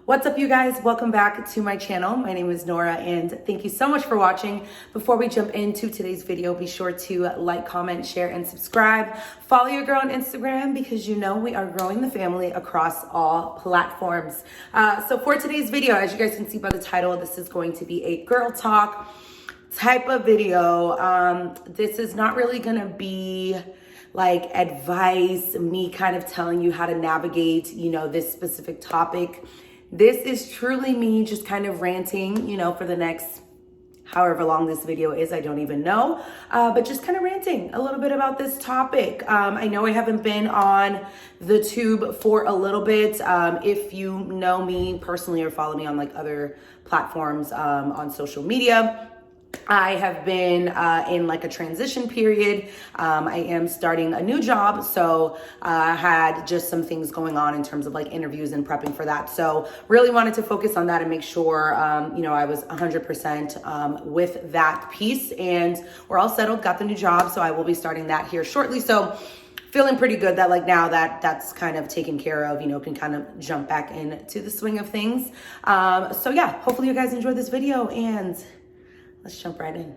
What's up, you guys? Welcome back to my channel. My name is Nora and thank you so much for watching. Before we jump into today's video, be sure to like, comment, share, and subscribe. Follow your girl on Instagram because you know we are growing the family across all platforms. So for today's video, as you guys can see by the title, this is going to be a girl talk type of video. This is not really gonna be like advice, me kind of telling you how to navigate, this specific topic. This is truly me just kind of ranting, for the next however long this video is, I don't even know, but just kind of ranting a little bit about this topic. I know I haven't been on the tube for a little bit. If you know me personally or follow me on like other platforms on social media, I have been in like a transition period. I am starting a new job. So I had just some things going on in terms of like interviews and prepping for that. So really wanted to focus on that and make sure, I was 100% with that piece, and we're all settled, got the new job. So I will be starting that here shortly. So feeling pretty good that like now that that's kind of taken care of, can kind of jump back into the swing of things. So yeah, hopefully you guys enjoyed this video and let's jump right in.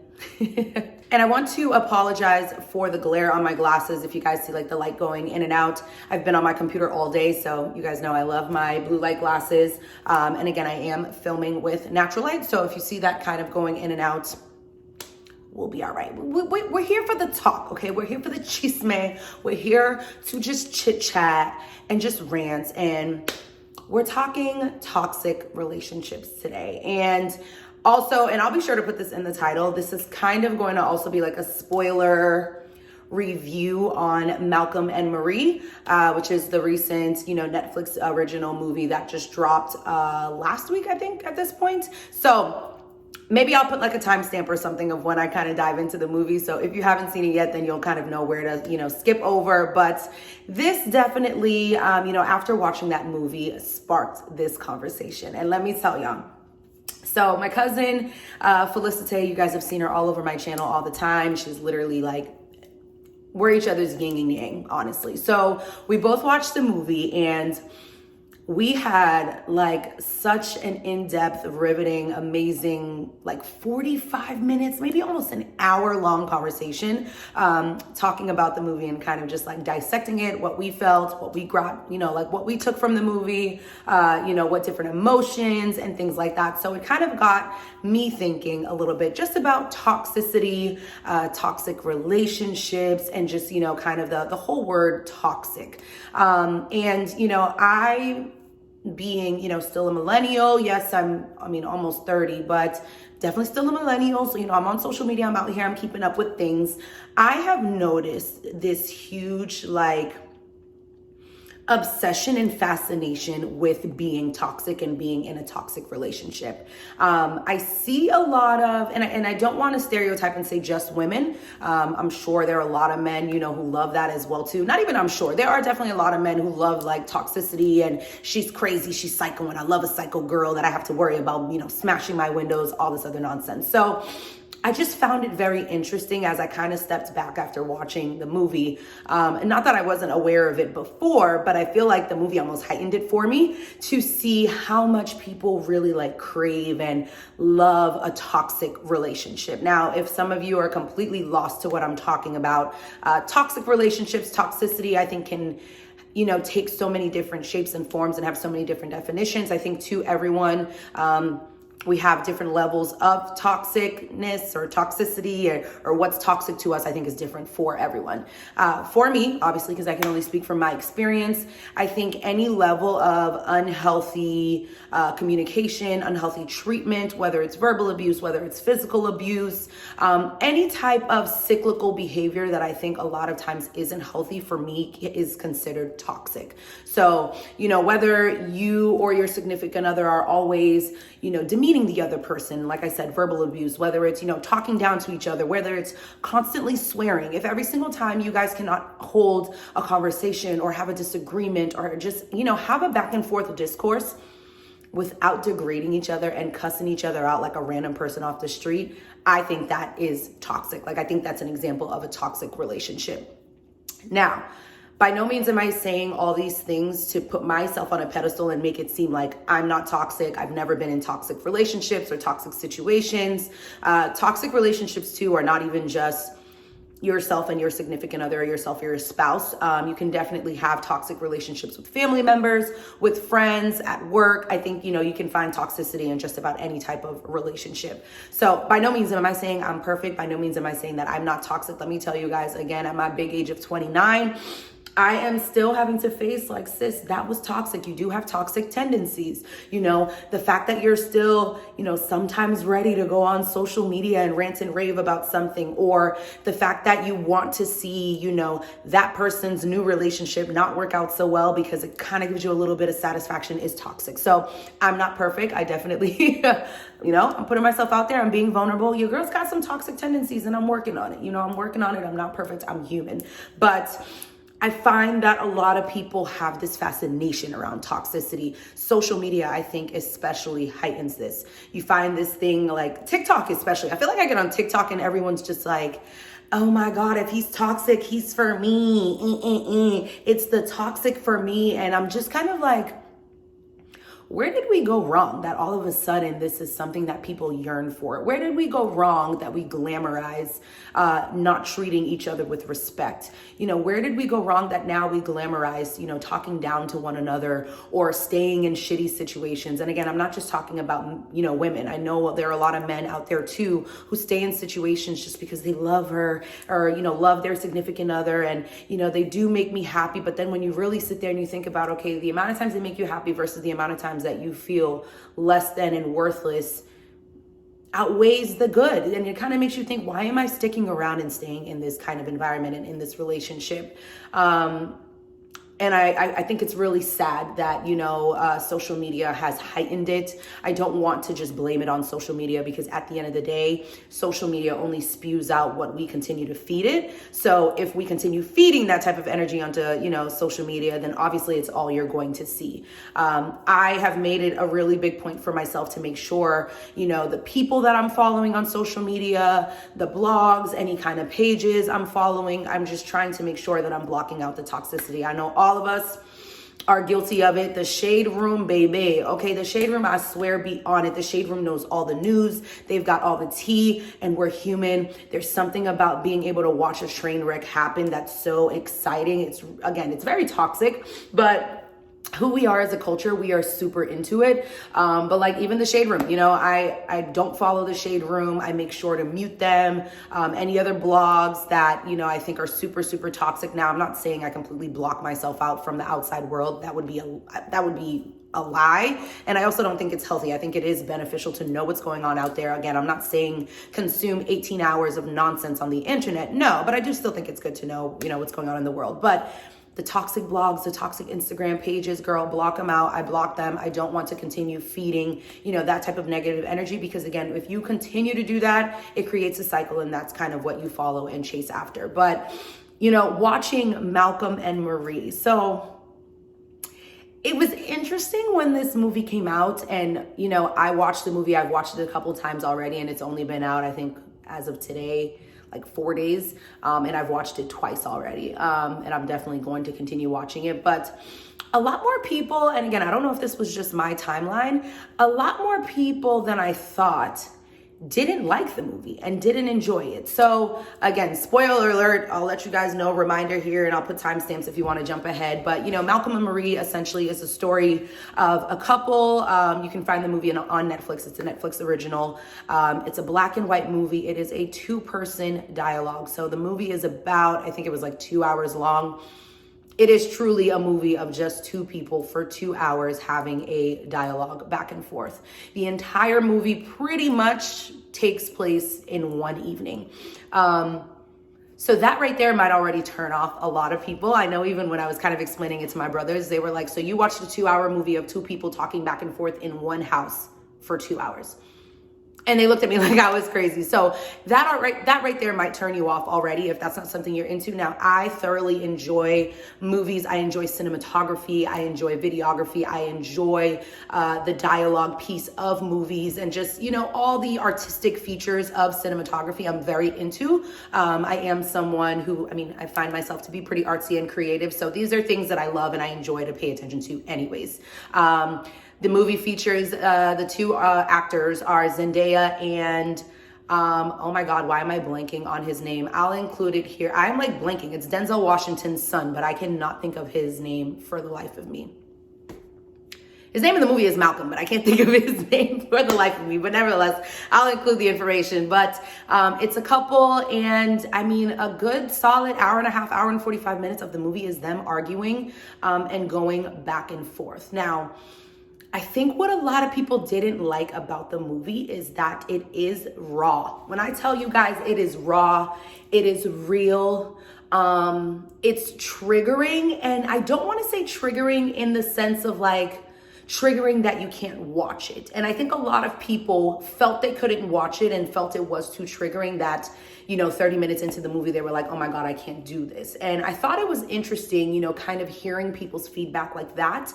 And I want to apologize for the glare on my glasses. If you guys see like the light going in and out, I've been on my computer all day. So you guys know I love my blue light glasses. And again, I am filming with natural light. So if you see that kind of going in and out, we'll be all right. We're here for the talk, okay? We're here for the chisme. We're here to just chit chat and just rant. And we're talking toxic relationships today. And also, and I'll be sure to put this in the title, this is kind of going to also be like a spoiler review on Malcolm&Marie, which is the recent, Netflix original movie that just dropped last week, I think, at this point. So maybe I'll put like a timestamp or something of when I kind of dive into the movie. So if you haven't seen it yet, then you'll kind of know where to, skip over. But this definitely, after watching that movie, sparked this conversation. And let me tell y'all. So my cousin, Felicite, you guys have seen her all over my channel all the time. She's literally like, we're each other's yin and yang, honestly. So we both watched the movie and we had like such an in-depth, riveting, amazing, like 45 minutes, maybe almost an hour long conversation, talking about the movie and kind of just like dissecting it, what we felt, what we grabbed, like what we took from the movie, what different emotions and things like that. So it kind of got me thinking a little bit just about toxicity, toxic relationships, and just, kind of the whole word toxic. I being, still a millennial. Yes, I'm almost 30, but definitely still a millennial. So, I'm on social media, I'm out here, I'm keeping up with things. I have noticed this huge, obsession and fascination with being toxic and being in a toxic relationship. I see a lot of, and I don't want to stereotype and say just women. I'm sure there are a lot of men, who love that as well too. Not even I'm sure. There are definitely a lot of men who love like toxicity and she's crazy, she's psycho, and I love a psycho girl that I have to worry about, smashing my windows, all this other nonsense. So I just found it very interesting as I kind of stepped back after watching the movie. And not that I wasn't aware of it before, but I feel like the movie almost heightened it for me to see how much people really like crave and love a toxic relationship. Now, if some of you are completely lost to what I'm talking about, toxic relationships, toxicity, I think can take so many different shapes and forms and have so many different definitions. I think to everyone, we have different levels of toxicness or toxicity or what's toxic to us, I think is different for everyone. For me, obviously, because I can only speak from my experience, I think any level of unhealthy communication, unhealthy treatment, whether it's verbal abuse, whether it's physical abuse, any type of cyclical behavior that I think a lot of times isn't healthy for me is considered toxic. So, whether you or your significant other are always, demeaning the other person, like I said, verbal abuse, whether it's, talking down to each other, whether it's constantly swearing, if every single time you guys cannot hold a conversation or have a disagreement or just, have a back and forth discourse without degrading each other and cussing each other out like a random person off the street, I think that is toxic. Like, I think that's an example of a toxic relationship. Now, by no means am I saying all these things to put myself on a pedestal and make it seem like I'm not toxic. I've never been in toxic relationships or toxic situations. Toxic relationships too are not even just yourself and your significant other, or yourself or your spouse. You can definitely have toxic relationships with family members, with friends, at work. I think, you can find toxicity in just about any type of relationship. So by no means am I saying I'm perfect. By no means am I saying that I'm not toxic. Let me tell you guys, again, at my big age of 29, I am still having to face like, sis, that was toxic. You do have toxic tendencies. The fact that you're still, sometimes ready to go on social media and rant and rave about something, or the fact that you want to see, that person's new relationship not work out so well because it kind of gives you a little bit of satisfaction, is toxic. So I'm not perfect. I definitely, I'm putting myself out there. I'm being vulnerable. Your girl's got some toxic tendencies and I'm working on it. I'm working on it. I'm not perfect. I'm human. But I find that a lot of people have this fascination around toxicity. Social media, I think, especially heightens this. You find this thing like TikTok, especially. I feel like I get on TikTok and everyone's just like, oh my God, if he's toxic, he's for me. It's the toxic for me. And I'm just kind of like, where did we go wrong that all of a sudden this is something that people yearn for? Where did we go wrong that we glamorize not treating each other with respect? Where did we go wrong that now we glamorize, talking down to one another or staying in shitty situations? And again, I'm not just talking about, women. I know there are a lot of men out there too who stay in situations just because they love her or, love their significant other. And, they do make me happy. But then when you really sit there and you think about, okay, the amount of times they make you happy versus the amount of times that you feel less than and worthless outweighs the good. And it kind of makes you think, why am I sticking around and staying in this kind of environment and in this relationship? And I think it's really sad that, social media has heightened it. I don't want to just blame it on social media because at the end of the day, social media only spews out what we continue to feed it. So if we continue feeding that type of energy onto, social media, then obviously it's all you're going to see. I have made it a really big point for myself to make sure, the people that I'm following on social media, the blogs, any kind of pages I'm following, I'm just trying to make sure that I'm blocking out the toxicity. I know all of us are guilty of it. The shade room, baby. Okay, the shade room, I swear, be on it. The shade room knows all the news. They've got all the tea, and we're human. There's something about being able to watch a train wreck happen that's so exciting. It's very toxic, but who we are as a culture, we are super into it. But like even the shade room, I don't follow the shade room. I make sure to mute them. Any other blogs that, I think are super, super toxic. Now, I'm not saying I completely block myself out from the outside world. That would be a lie. And I also don't think it's healthy. I think it is beneficial to know what's going on out there. Again, I'm not saying consume 18 hours of nonsense on the internet. No, but I do still think it's good to know, what's going on in the world. But the toxic blogs, the toxic Instagram pages, girl, block them out. I block them. I don't want to continue feeding, that type of negative energy because again, if you continue to do that, it creates a cycle and that's kind of what you follow and chase after. But, watching Malcolm&Marie. So it was interesting when this movie came out and, I watched the movie. I've watched it a couple times already and it's only been out, I think, as of today, like 4 days. And I've watched it twice already. And I'm definitely going to continue watching it. But a lot more people, and again, I don't know if this was just my timeline, a lot more people than I thought didn't like the movie and didn't enjoy it. So again, spoiler alert, I'll let you guys know, reminder here, and I'll put timestamps if you want to jump ahead. But Malcolm&Marie essentially is a story of a couple. You can find the movie on Netflix. It's a Netflix original. It's a black and white movie. It is a 2-person dialogue. So the movie is about, I think it was like 2 hours long. It is truly a movie of just 2 people for 2 hours having a dialogue back and forth. The entire movie pretty much takes place in one evening. So that right there might already turn off a lot of people. I know even when I was kind of explaining it to my brothers, they were like, so you watched a 2-hour movie of 2 people talking back and forth in one house for 2 hours. And they looked at me like I was crazy. So that right there might turn you off already if that's not something you're into. Now, I thoroughly enjoy movies. I enjoy cinematography. I enjoy videography. I enjoy the dialogue piece of movies and just, all the artistic features of cinematography I'm very into. I am someone who, I find myself to be pretty artsy and creative. So these are things that I love and I enjoy to pay attention to anyways. The movie features the two actors are Zendaya and, oh my God, why am I blanking on his name? I'll include it here. I'm like blanking. It's Denzel Washington's son, but I cannot think of his name for the life of me. His name in the movie is Malcolm, but I can't think of his name for the life of me. But nevertheless, I'll include the information. But it's a couple, and a good solid hour and a half, hour and 45 minutes of the movie is them arguing and going back and forth. Now, I think what a lot of people didn't like about the movie is that it is raw. When I tell you guys it is raw, it is real, it's triggering. And I don't want to say triggering in the sense of like triggering that you can't watch it. And I think a lot of people felt they couldn't watch it and felt it was too triggering that, 30 minutes into the movie, they were like, oh my God, I can't do this. And I thought it was interesting, kind of hearing people's feedback like that.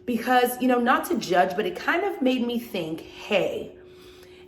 Because, not to judge, but it kind of made me think, hey,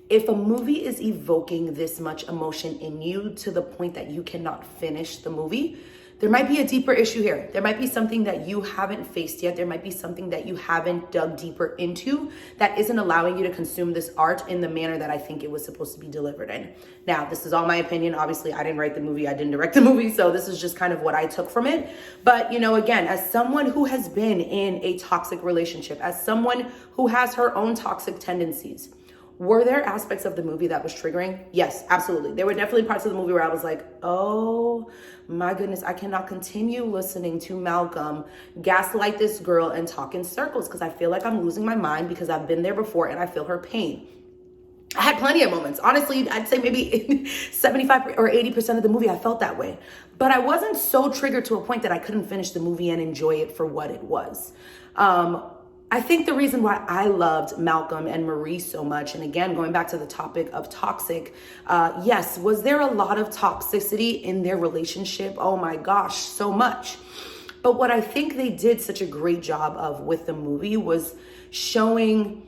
if a movie is evoking this much emotion in you to the point that you cannot finish the movie, there might be a deeper issue here. There might be something that you haven't faced yet. There might be something that you haven't dug deeper into that isn't allowing you to consume this art in the manner that I think it was supposed to be delivered in. Now, this is all my opinion. Obviously, I didn't write the movie. I didn't direct the movie. So this is just kind of what I took from it. But, again, as someone who has been in a toxic relationship, as someone who has her own toxic tendencies, were there aspects of the movie that was triggering? Yes, absolutely. There were definitely parts of the movie where I was like, oh my goodness, I cannot continue listening to Malcolm gaslight this girl and talk in circles because I feel like I'm losing my mind because I've been there before and I feel her pain. I had plenty of moments. Honestly, I'd say maybe 75 or 80% of the movie, I felt that way. But I wasn't so triggered to a point that I couldn't finish the movie and enjoy it for what it was. I think the reason why I loved Malcolm and Marie so much, and again, going back to the topic of toxic, yes, was there a lot of toxicity in their relationship? Oh my gosh, so much. But what I think they did such a great job of with the movie was showing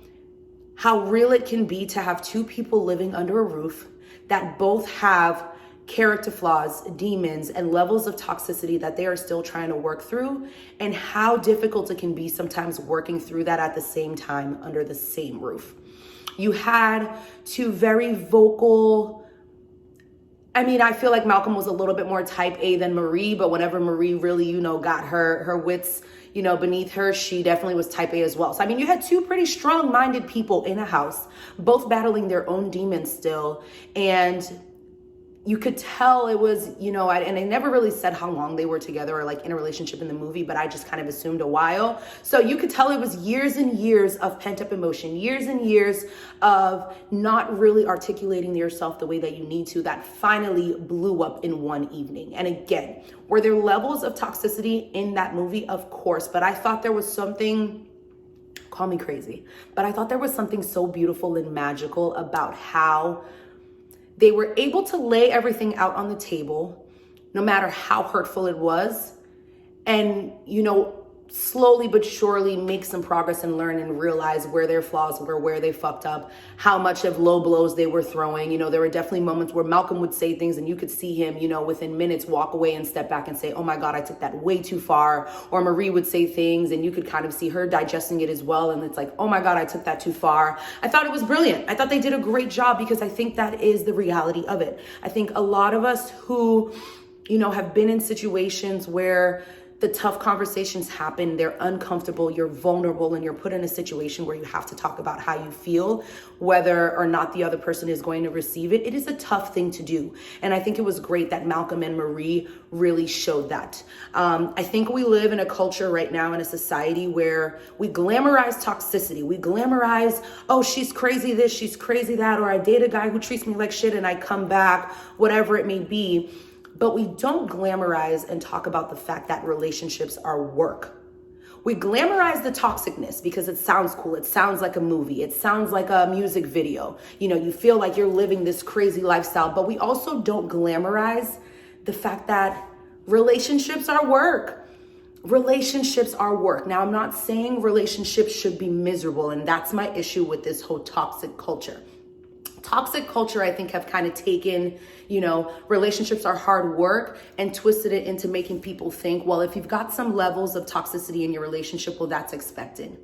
how real it can be to have two people living under a roof that both have character flaws, demons, and levels of toxicity that they are still trying to work through, and how difficult it can be sometimes working through that at the same time under the same roof. You had two very vocal, I feel like Malcolm was a little bit more type A than Marie, but whenever Marie really, got her wits, beneath her, she definitely was type A as well. So, you had two pretty strong-minded people in a house, both battling their own demons still, and you could tell it was, and I never really said how long they were together or like in a relationship in the movie, but I just kind of assumed a while. So you could tell it was years and years of pent up emotion, years and years of not really articulating yourself the way that you need to, that finally blew up in one evening. And again, were there levels of toxicity in that movie? Of course, but I thought there was something, call me crazy, but I thought there was something so beautiful and magical about how they were able to lay everything out on the table, no matter how hurtful it was, and, slowly but surely make some progress and learn and realize where their flaws were, where they fucked up, how much of low blows they were throwing. There were definitely moments where Malcolm would say things and you could see him, within minutes walk away and step back and say, oh my God, I took that way too far. Or Marie would say things and you could kind of see her digesting it as well. And it's like, oh my God, I took that too far. I thought it was brilliant. I thought they did a great job because I think that is the reality of it. I think a lot of us who, have been in situations where the tough conversations happen, they're uncomfortable, you're vulnerable, and you're put in a situation where you have to talk about how you feel, whether or not the other person is going to receive it. It is a tough thing to do. And I think it was great that Malcolm and Marie really showed that. I think we live in a culture right now in a society where we glamorize toxicity. We glamorize, oh, she's crazy this, she's crazy that, or I date a guy who treats me like shit and I come back, whatever it may be. But we don't glamorize and talk about the fact that relationships are work. We glamorize the toxicness because it sounds cool. It sounds like a movie. It sounds like a music video. You know, you feel like you're living this crazy lifestyle, but we also don't glamorize the fact that relationships are work. Relationships are work. Now, I'm not saying relationships should be miserable, and that's my issue with this whole toxic culture. Toxic culture, I think, have kind of taken, relationships are hard work and twisted it into making people think, well, if you've got some levels of toxicity in your relationship, well, that's expected.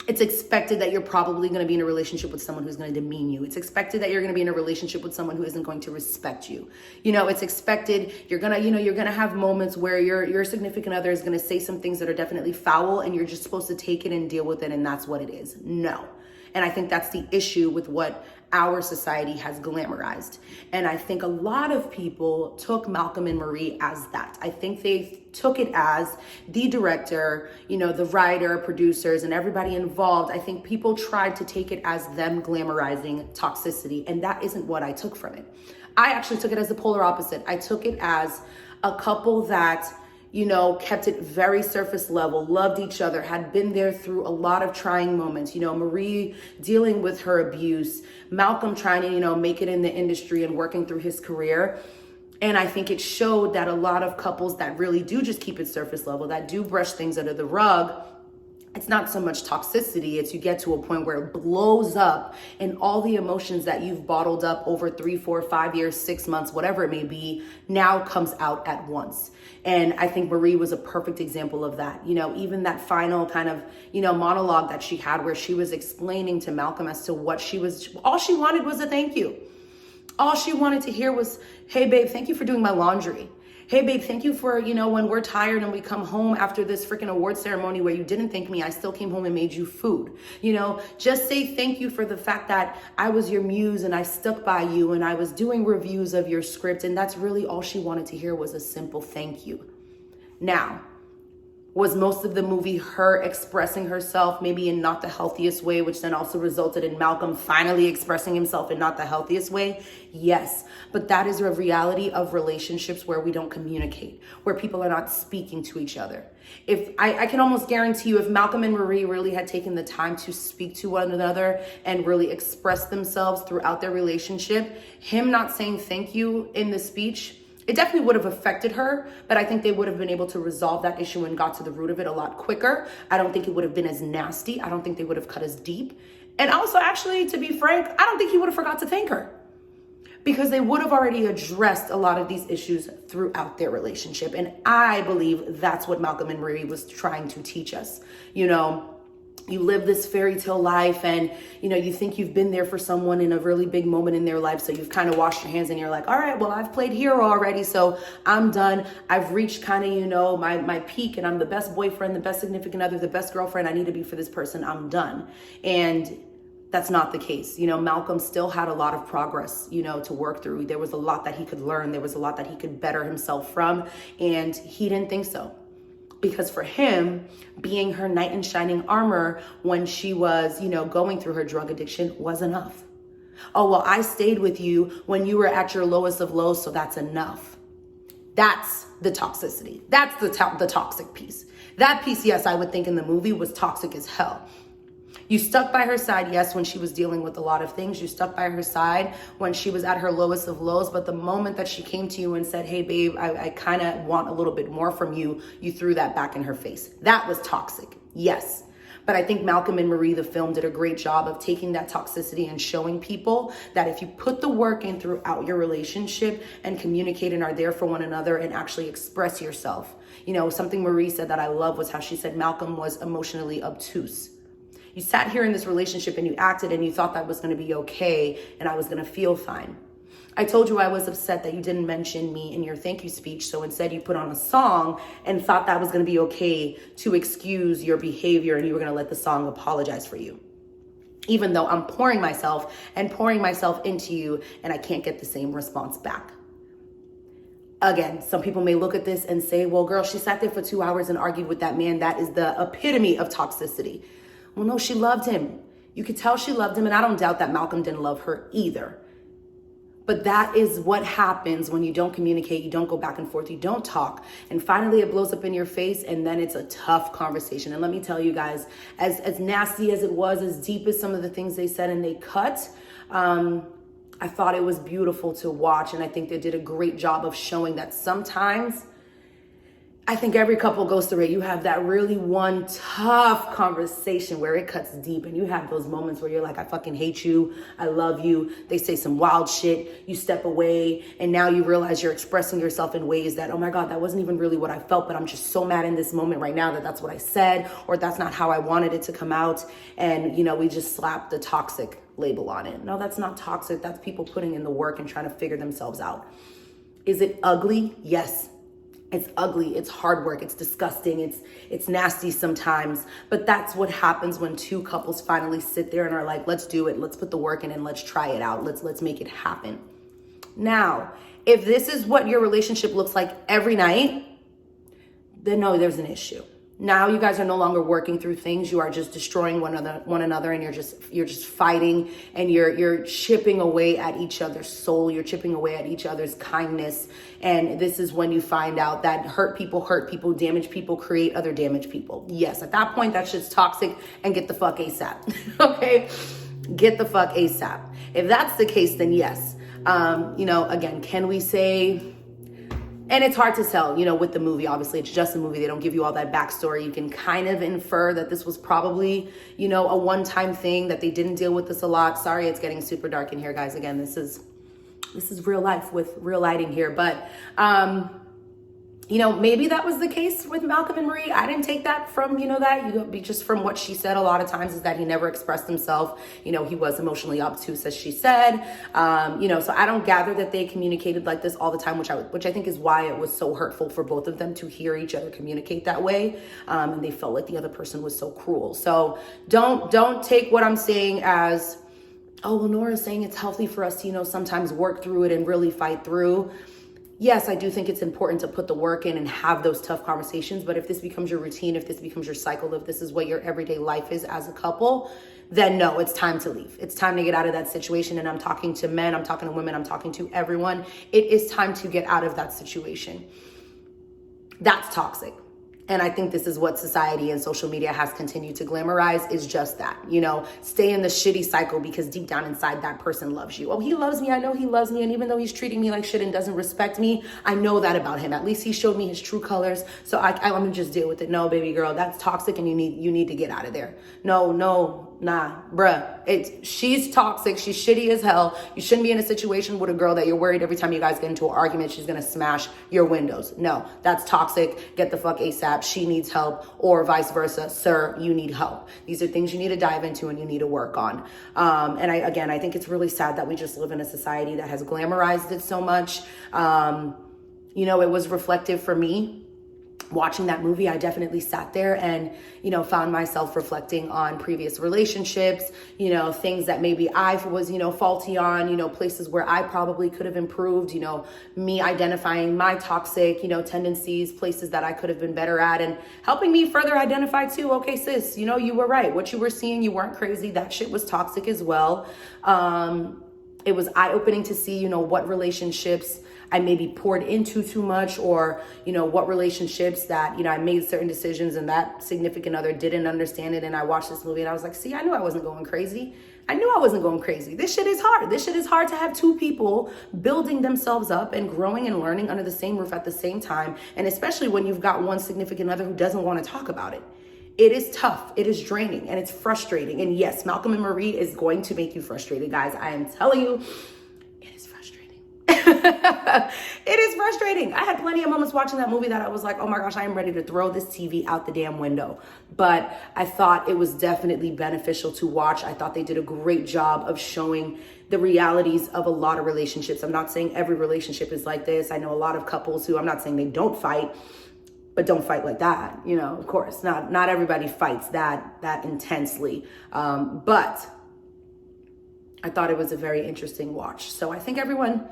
It's expected that you're probably going to be in a relationship with someone who's going to demean you. It's expected that you're going to be in a relationship with someone who isn't going to respect you. It's expected you're going to have moments where your significant other is going to say some things that are definitely foul, and you're just supposed to take it and deal with it, and that's what it is. No. And I think that's the issue with what our society has glamorized. And I think a lot of people took Malcolm and Marie as that. I think they took it as the director, the writer, producers, and everybody involved. I think people tried to take it as them glamorizing toxicity. And that isn't what I took from it. I actually took it as the polar opposite. I took it as a couple that kept it very surface level, loved each other, had been there through a lot of trying moments. Marie dealing with her abuse, Malcolm trying to, make it in the industry and working through his career. And I think it showed that a lot of couples that really do just keep it surface level, that do brush things under the rug, it's not so much toxicity, it's you get to a point where it blows up and all the emotions that you've bottled up over 3, 4, 5 years, 6 months, whatever it may be, now comes out at once. And I think Marie was a perfect example of that. Even that final kind of, monologue that she had where she was explaining to Malcolm as to what all she wanted was a thank you. All she wanted to hear was, hey babe, thank you for doing my laundry. Hey babe, thank you for, when we're tired and we come home after this freaking award ceremony where you didn't thank me, I still came home and made you food. Just say thank you for the fact that I was your muse and I stuck by you and I was doing reviews of your script. And that's really all she wanted to hear was a simple thank you. Now, was most of the movie her expressing herself maybe in not the healthiest way, which then also resulted in Malcolm finally expressing himself in not the healthiest way? Yes, but that is a reality of relationships where we don't communicate, where people are not speaking to each other. If I can almost guarantee you, if Malcolm and Marie really had taken the time to speak to one another and really express themselves throughout their relationship, him not saying thank you in the speech, it definitely would have affected her, but I think they would have been able to resolve that issue and got to the root of it a lot quicker. I don't think it would have been as nasty. I don't think they would have cut as deep. And also, actually, to be frank, I don't think he would have forgot to thank her because they would have already addressed a lot of these issues throughout their relationship. And I believe that's what Malcolm and Marie was trying to teach us. You live this fairy tale life and, you think you've been there for someone in a really big moment in their life. So you've kind of washed your hands and you're like, all right, well, I've played hero already. So I'm done. I've reached kind of, my peak and I'm the best boyfriend, the best significant other, the best girlfriend I need to be for this person. I'm done. And that's not the case. Malcolm still had a lot of progress, to work through. There was a lot that he could learn. There was a lot that he could better himself from. And he didn't think so. Because for him, being her knight in shining armor when she was, going through her drug addiction was enough. Oh, well, I stayed with you when you were at your lowest of lows, so that's enough. That's the toxicity. That's the toxic piece. That piece, yes, I would think in the movie was toxic as hell. You stuck by her side, yes, when she was dealing with a lot of things. You stuck by her side when she was at her lowest of lows. But the moment that she came to you and said, hey, babe, I kind of want a little bit more from you, you threw that back in her face. That was toxic, yes. But I think Malcolm and Marie, the film, did a great job of taking that toxicity and showing people that if you put the work in throughout your relationship and communicate and are there for one another and actually express yourself. Something Marie said that I love was how she said Malcolm was emotionally obtuse. You sat here in this relationship and you acted and you thought that was going to be okay and I was going to feel fine. I told you I was upset that you didn't mention me in your thank you speech. So instead you put on a song and thought that was going to be okay to excuse your behavior and you were going to let the song apologize for you. Even though I'm pouring myself into you and I can't get the same response back. Again, some people may look at this and say, well, girl, she sat there for 2 hours and argued with that man. That is the epitome of toxicity. Well, no, she loved him. You could tell she loved him, and I don't doubt that Malcolm didn't love her either. But that is what happens when you don't communicate, you don't go back and forth, you don't talk. And finally it blows up in your face, and then it's a tough conversation. And let me tell you guys, as nasty as it was, as deep as some of the things they said and they cut, I thought it was beautiful to watch. And I think they did a great job of showing that sometimes, I think every couple goes through it. You have that really one tough conversation where it cuts deep, and you have those moments where you're like, I fucking hate you. I love you. They say some wild shit. You step away, and now you realize you're expressing yourself in ways that, oh my God, that wasn't even really what I felt, but I'm just so mad in this moment right now that that's what I said, or that's not how I wanted it to come out. And, we just slapped the toxic label on it. No, that's not toxic. That's people putting in the work and trying to figure themselves out. Is it ugly? Yes. It's ugly, it's hard work, it's disgusting, it's nasty sometimes, but that's what happens when two couples finally sit there and are like, let's do it, let's put the work in and let's try it out, let's make it happen. Now, if this is what your relationship looks like every night, then no, there's an issue. Now you guys are no longer working through things. You are just destroying one another, and you're just fighting, and you're chipping away at each other's soul. You're chipping away at each other's kindness. And this is when you find out that hurt people, damage people, create other damaged people. Yes, at that point, that shit's toxic, and get the fuck ASAP. Okay? Get the fuck ASAP. If that's the case, then yes. Again, can we say... And it's hard to tell, with the movie. Obviously, it's just a movie. They don't give you all that backstory. You can kind of infer that this was probably, a one-time thing, that they didn't deal with this a lot. Sorry, it's getting super dark in here, guys. Again, this is real life with real lighting here. But, maybe that was the case with Malcolm and Marie. I didn't take that from, just from what she said a lot of times, is that he never expressed himself. He was emotionally obtuse, as she said. So I don't gather that they communicated like this all the time, which I think is why it was so hurtful for both of them to hear each other communicate that way. And they felt like the other person was so cruel. So don't take what I'm saying as, oh, well, Nora's saying it's healthy for us to, sometimes work through it and really fight through. Yes, I do think it's important to put the work in and have those tough conversations. But if this becomes your routine, if this becomes your cycle, if this is what your everyday life is as a couple, then no, it's time to leave. It's time to get out of that situation. And I'm talking to men, I'm talking to women, I'm talking to everyone. It is time to get out of that situation. That's toxic. And I think this is what society and social media has continued to glamorize, is just that, stay in the shitty cycle because deep down inside that person loves you. Oh, he loves me. I know he loves me. And even though he's treating me like shit and doesn't respect me, I know that about him. At least he showed me his true colors. So I'm gonna just deal with it. No, baby girl, that's toxic, and you need to get out of there. No, nah, bruh. She's toxic. She's shitty as hell. You shouldn't be in a situation with a girl that you're worried every time you guys get into an argument, she's gonna smash your windows. No, that's toxic. Get the fuck ASAP. She needs help, or vice versa. Sir, you need help. These are things you need to dive into and you need to work on. And I think it's really sad that we just live in a society that has glamorized it so much. It was reflective for me. Watching that movie, I definitely sat there and, found myself reflecting on previous relationships, things that maybe I was, faulty on, places where I probably could have improved, me identifying my toxic, tendencies, places that I could have been better at, and helping me further identify too, okay, sis, you were right. What you were seeing, you weren't crazy. That shit was toxic as well. It was eye-opening to see, what relationships I maybe poured into too much, or, what relationships that, I made certain decisions and that significant other didn't understand it. And I watched this movie and I was like, see, I knew I wasn't going crazy. This shit is hard. This shit is hard to have two people building themselves up and growing and learning under the same roof at the same time. And especially when you've got one significant other who doesn't want to talk about it. It is tough, it is draining, and it's frustrating. And yes, Malcolm and Marie is going to make you frustrated, guys. I am telling you, it is frustrating. It is frustrating. I had plenty of moments watching that movie that I was like, oh my gosh, I am ready to throw this TV out the damn window. But I thought it was definitely beneficial to watch. I thought they did a great job of showing the realities of a lot of relationships. I'm not saying every relationship is like this. I know a lot of couples who, I'm not saying they don't fight, but don't fight like that. Of course, not everybody fights that intensely. But I thought it was a very interesting watch. So I think everyone,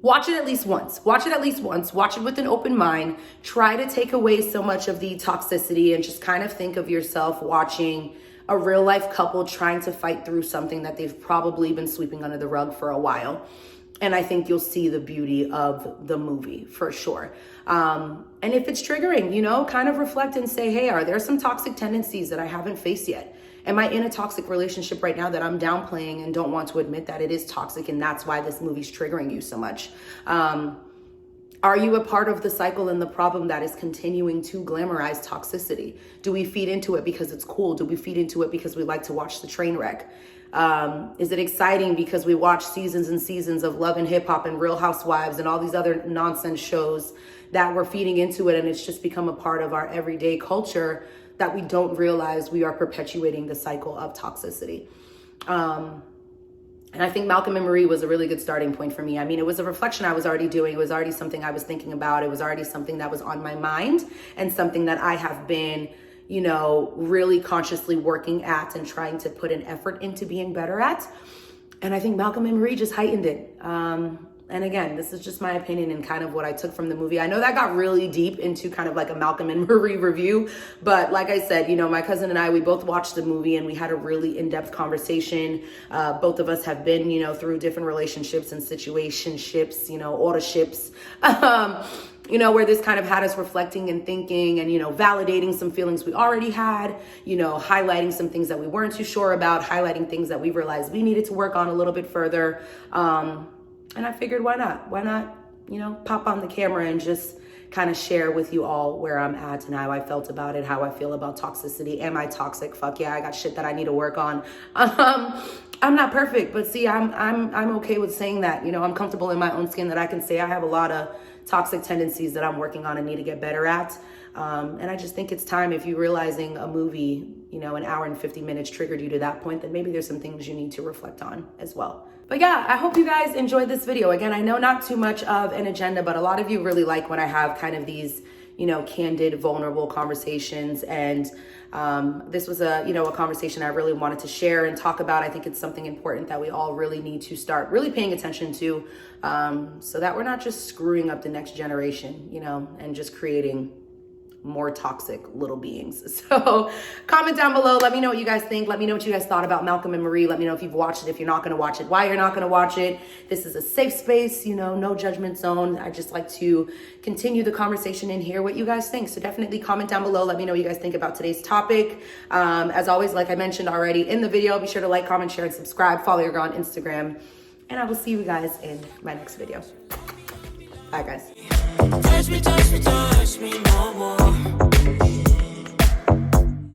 watch it at least once. Watch it with an open mind. Try to take away so much of the toxicity and just kind of think of yourself watching a real life couple trying to fight through something that they've probably been sweeping under the rug for a while. And I think you'll see the beauty of the movie for sure. And if it's triggering, you know, kind of reflect and say, hey, are there some toxic tendencies that I haven't faced yet? Am I in a toxic relationship right now that I'm downplaying and don't want to admit that it is toxic, and that's why this movie's triggering you so much? Are you a part of the cycle and the problem that is continuing to glamorize toxicity? Do we feed into it because it's cool? Do we feed into it because we like to watch the train wreck? Is it exciting because we watch seasons and seasons of Love and Hip Hop and Real Housewives and all these other nonsense shows that we're feeding into it, and it's just become a part of our everyday culture that we don't realize we are perpetuating the cycle of toxicity? And I think Malcolm&Marie was a really good starting point for me. I mean, it was a reflection I was already doing. It was already something I was thinking about. It was already something that was on my mind, and something that I have been, you know, really consciously working at and trying to put an effort into being better at. And I think Malcolm&Marie just heightened it. And again, this is just my opinion and kind of what I took from the movie. I know that got really deep into kind of like a Malcolm&Marie review, but like I said, you know, my cousin and I, we both watched the movie and we had a really in-depth conversation. Both of us have been, you know, through different relationships and situationships, you know, autoships, you know, where this kind of had us reflecting and thinking and, you know, validating some feelings we already had, you know, highlighting some things that we weren't too sure about, highlighting things that we realized we needed to work on a little bit further. And I figured, why not? Why not, you know, pop on the camera and just kind of share with you all where I'm at and how I felt about it, how I feel about toxicity. Am I toxic? Fuck yeah, I got shit that I need to work on. I'm not perfect, but see, I'm okay with saying that. You know, I'm comfortable in my own skin that I can say I have a lot of toxic tendencies that I'm working on and need to get better at. And I just think it's time, if you're realizing a movie, you know, an hour and 50 minutes triggered you to that point, then maybe there's some things you need to reflect on as well. But yeah, I hope you guys enjoyed this video. Again, I know not too much of an agenda, but a lot of you really like when I have kind of these, you know, candid, vulnerable conversations. And this was a, you know, a conversation I really wanted to share and talk about. I think it's something important that we all really need to start really paying attention to, so that we're not just screwing up the next generation, you know, and just creating more toxic little beings. So comment down below. Let me know what you guys think. Let me know what you guys thought about Malcolm&Marie. Let me know if you've watched it, if you're not going to watch it, why you're not going to watch it. This is a safe space, you know, no judgment zone. I just like to continue the conversation and hear what you guys think. So definitely comment down below. Let me know what you guys think about today's topic. As always, like I mentioned already in the video, be sure to like, comment, share, and subscribe. Follow your girl on Instagram. And I will see you guys in my next video. Bye, guys. Touch me, touch me, touch me.